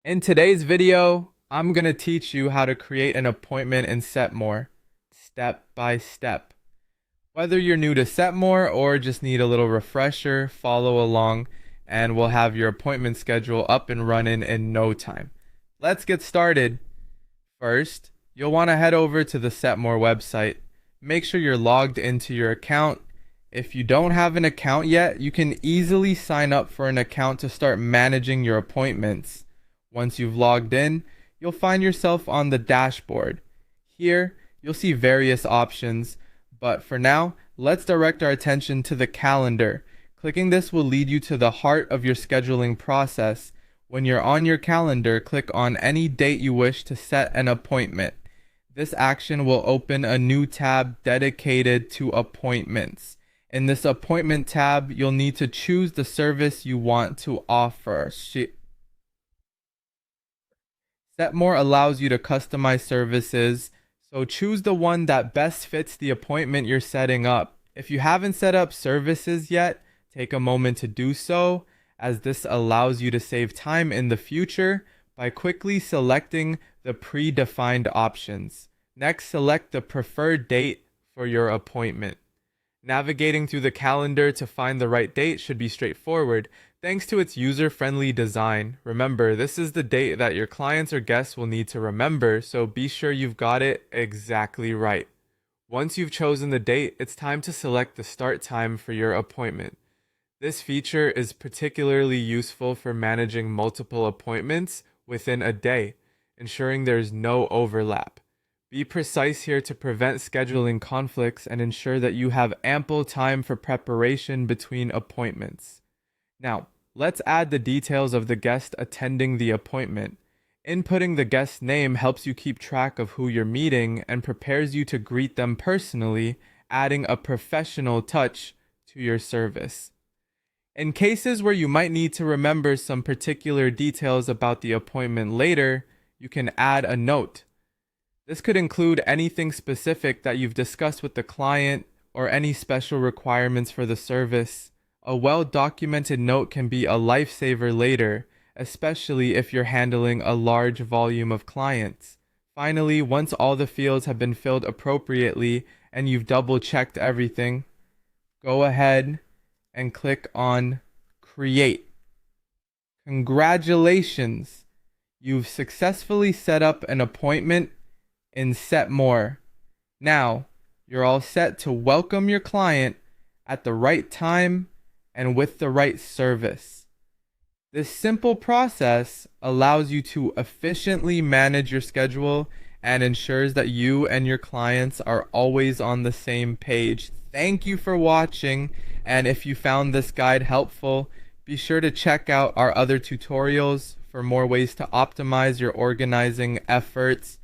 In today's video, I'm going to teach you how to create an appointment in SetMore, step by step. Whether you're new to SetMore or just need a little refresher, follow along and we'll have your appointment schedule up and running in no time. Let's get started. First, you'll want to head over to the SetMore website. Make sure you're logged into your account. If you don't have an account yet, you can easily sign up for an account to start managing your appointments. Once you've logged in, you'll find yourself on the dashboard. Here, you'll see various options, but for now, let's direct our attention to the calendar. Clicking this will lead you to the heart of your scheduling process. When you're on your calendar, click on any date you wish to set an appointment. This action will open a new tab dedicated to appointments. In this appointment tab, you'll need to choose the service you want to offer. SetMore allows you to customize services, so choose the one that best fits the appointment you're setting up. If you haven't set up services yet, take a moment to do so, as this allows you to save time in the future by quickly selecting the predefined options. Next, select the preferred date for your appointment. Navigating through the calendar to find the right date should be straightforward, thanks to its user-friendly design. Remember, this is the date that your clients or guests will need to remember, so be sure you've got it exactly right. Once you've chosen the date, it's time to select the start time for your appointment. This feature is particularly useful for managing multiple appointments within a day, ensuring there's no overlap. Be precise here to prevent scheduling conflicts and ensure that you have ample time for preparation between appointments. Now, let's add the details of the guest attending the appointment. Inputting the guest's name helps you keep track of who you're meeting and prepares you to greet them personally, adding a professional touch to your service. In cases where you might need to remember some particular details about the appointment later, you can add a note. This could include anything specific that you've discussed with the client or any special requirements for the service. A well-documented note can be a lifesaver later, especially if you're handling a large volume of clients. Finally, once all the fields have been filled appropriately and you've double-checked everything, go ahead and click on Create. Congratulations! You've successfully set up an appointment in SetMore. Now, you're all set to welcome your client at the right time and with the right service. This simple process allows you to efficiently manage your schedule and ensures that you and your clients are always on the same page. Thank you for watching, and if you found this guide helpful, be sure to check out our other tutorials for more ways to optimize your organizing efforts.